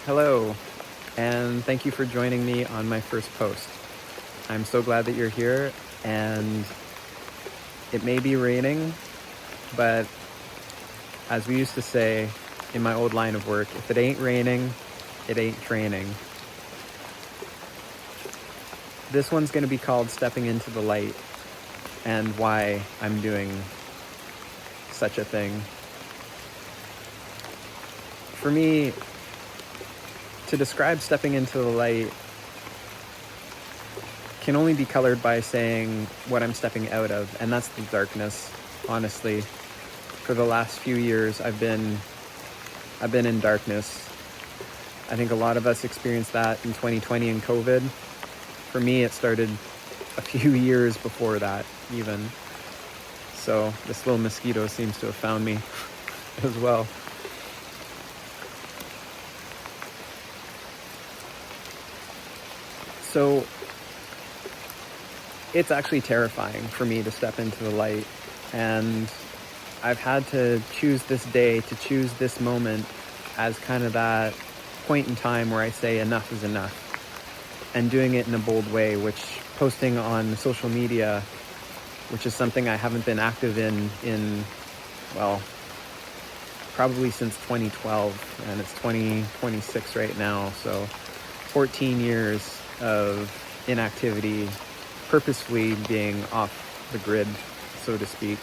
Hello, and thank you for joining me on my first post. I'm so glad that you're here, and it may be raining, but as we used to say in my old line of work, if it ain't raining, it ain't training. This one's going to be called Stepping into the Light, and why I'm doing such a thing. For me, to describe stepping into the light can only be colored by saying what I'm stepping out of, and that's the darkness. Honestly, for the last few years, I've been in darkness. I think a lot of us experienced that in 2020 and COVID. For me, it started a few years before that, even. So this little mosquito seems to have found me as well. So it's actually terrifying for me to step into the light, and I've had to choose this day, to choose this moment as kind of that point in time where I say enough is enough, and doing it in a bold way, which posting on social media, which is something I haven't been active in well, probably since 2012, and it's 2026 right now, so 14 years of inactivity, purposefully being off the grid, so to speak,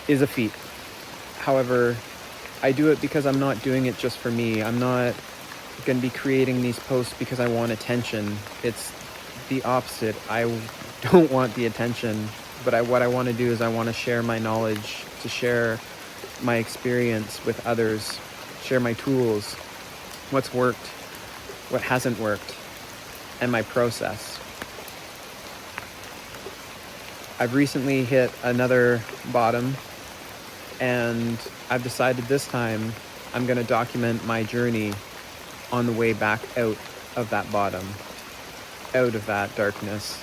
is a feat. However, I do it because I'm not doing it just for me. I'm not going to be creating these posts because I want attention. It's the opposite. I don't want the attention, but what I want to do is I want to share my knowledge, to share my experience with others, share my tools, what's worked, what hasn't worked, and my process. I've recently hit another bottom, and I've decided this time I'm going to document my journey on the way back out of that bottom, out of that darkness,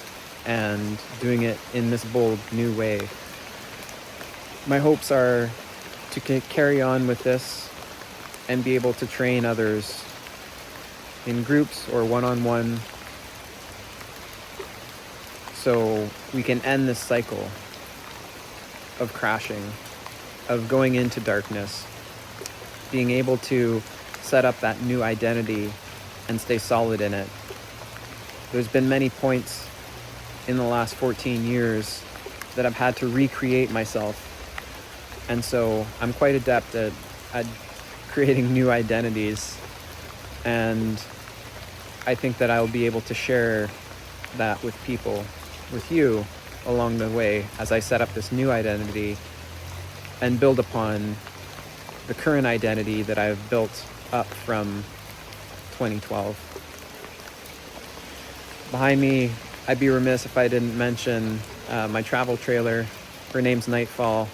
and doing it in this bold new way. My hopes are to carry on with this and be able to train others in groups or one-on-one, so we can end this cycle of crashing, of going into darkness, being able to set up that new identity and stay solid in it. There's been many points in the last 14 years that I've had to recreate myself, and so I'm quite adept at creating new identities, and I think that I'll be able to share that with people, with you, along the way as I set up this new identity and build upon the current identity that I've built up from 2012. Behind me, I'd be remiss if I didn't mention my travel trailer. Her name's Nightfall,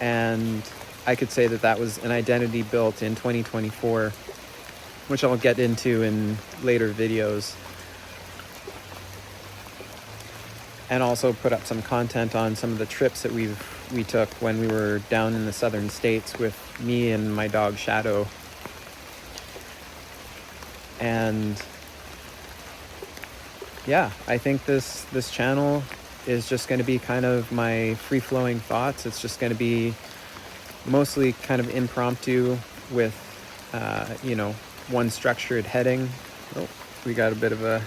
and I could say that that was an identity built in 2024, which I'll get into in later videos, and also put up some content on some of the trips that we took when we were down in the southern states with me and my dog Shadow. And yeah, I think this channel is just going to be kind of my free-flowing thoughts. It's just going to be mostly kind of impromptu with, one structured heading. Oh, we got a bit of a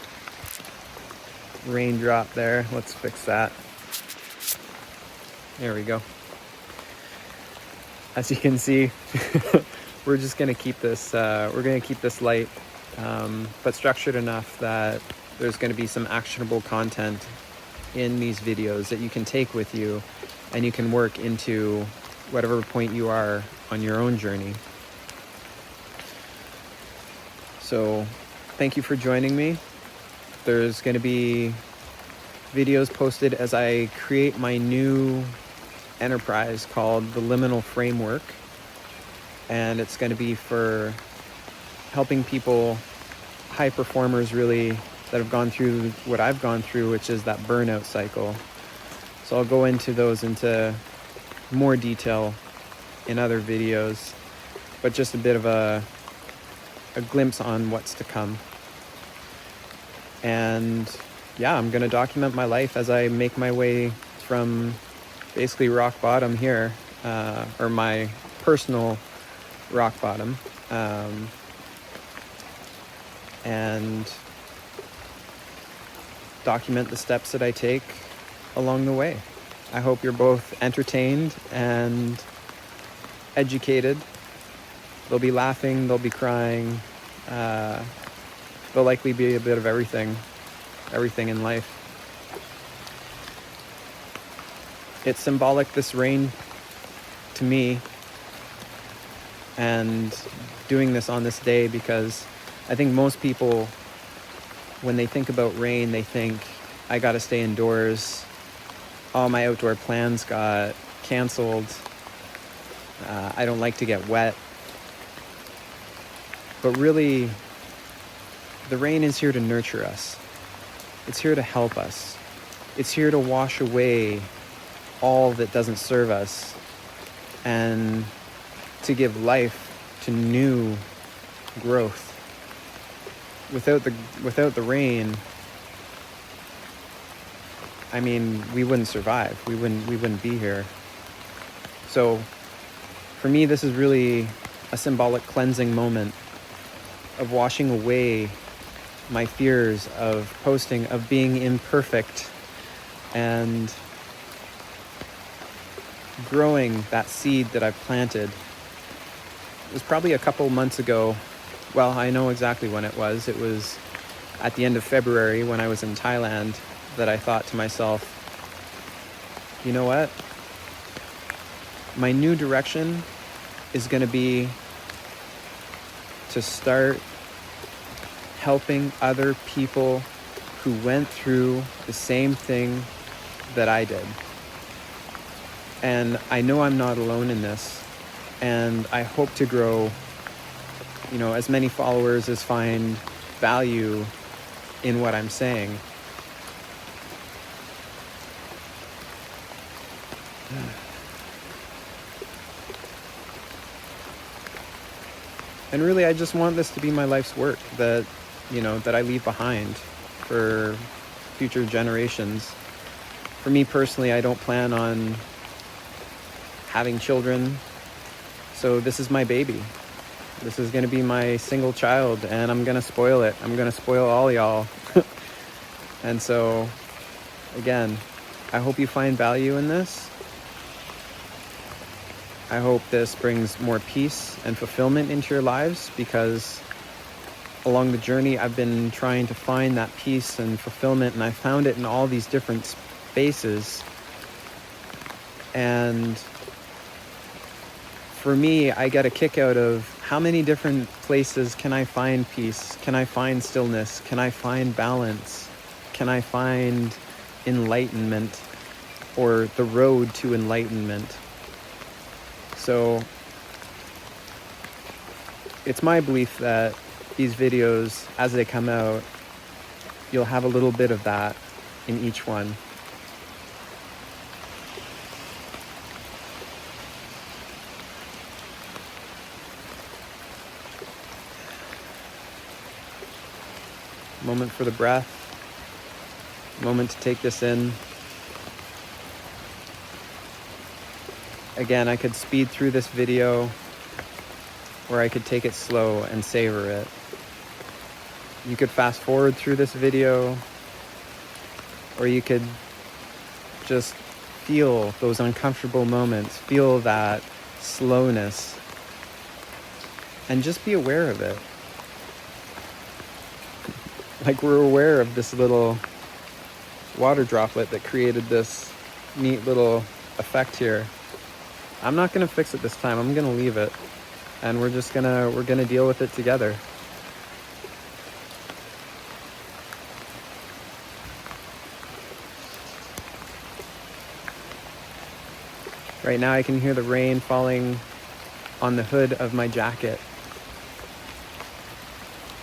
raindrop there. Let's fix that. There we go. As you can see, we're just going to keep this, light, but structured enough that there's going to be some actionable content in these videos that you can take with you and you can work into whatever point you are on your own journey. So thank you for joining me. There's going to be videos posted as I create my new enterprise called the Liminal Framework, and it's going to be for helping people, high performers really, that have gone through what I've gone through, which is that burnout cycle. So I'll go into those into more detail in other videos, but just a bit of a glimpse on what's to come. And yeah, I'm going to document my life as I make my way from basically rock bottom here, or my personal rock bottom, and document the steps that I take along the way. I hope you're both entertained and educated. They'll be laughing, they'll be crying, there'll likely be a bit of everything in life. It's symbolic, this rain, to me, and doing this on this day, because I think most people, when they think about rain, they think, I gotta stay indoors, all my outdoor plans got canceled, I don't like to get wet. But really, the rain is here to nurture us. It's here to help us. It's here to wash away all that doesn't serve us and to give life to new growth. Without the rain, I mean, we wouldn't survive. We wouldn't be here. So for me, this is really a symbolic cleansing moment of washing away my fears of posting, of being imperfect, and growing that seed that I've planted. It was probably a couple months ago. Well, I know exactly when it was. It was at the end of February when I was in Thailand that I thought to myself, you know what? My new direction is going to be to start helping other people who went through the same thing that I did. And I know I'm not alone in this. And I hope to grow, as many followers as find value in what I'm saying. And really, I just want this to be my life's work that I leave behind for future generations. For me personally, I don't plan on having children, so this is my baby. This is going to be my single child, and I'm going to spoil it. I'm going to spoil all y'all. And so, again, I hope you find value in this. I hope this brings more peace and fulfillment into your lives, because along the journey, I've been trying to find that peace and fulfillment, and I found it in all these different spaces. And for me, I get a kick out of how many different places can I find peace? Can I find stillness? Can I find balance? Can I find enlightenment, or the road to enlightenment? So it's my belief that these videos, as they come out, you'll have a little bit of that in each one. Moment for the breath. Moment to take this in. Again, I could speed through this video, or I could take it slow and savor it. You could fast forward through this video, or you could just feel those uncomfortable moments, feel that slowness, and just be aware of it. Like we're aware of this little water droplet that created this neat little effect here. I'm not going to fix it this time. I'm going to leave it. And we're going to deal with it together. Right now I can hear the rain falling on the hood of my jacket.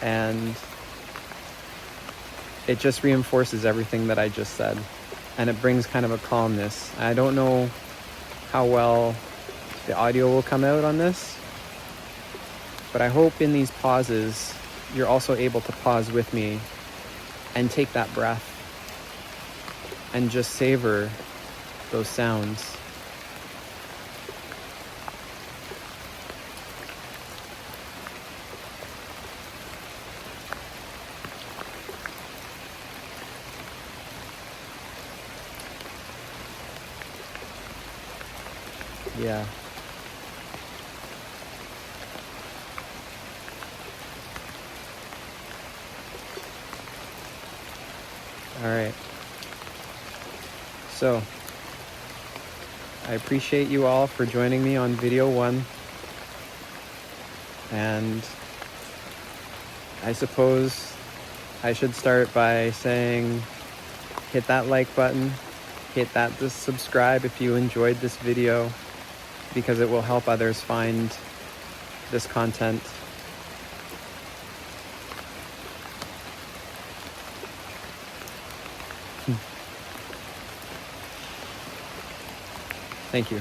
And it just reinforces everything that I just said. And it brings kind of a calmness. I don't know how well the audio will come out on this. But I hope in these pauses, you're also able to pause with me and take that breath and just savor those sounds. Yeah. All right. So, I appreciate you all for joining me on video 1. And I suppose I should start by saying, hit that like button, hit that subscribe if you enjoyed this video, because it will help others find this content. Thank you.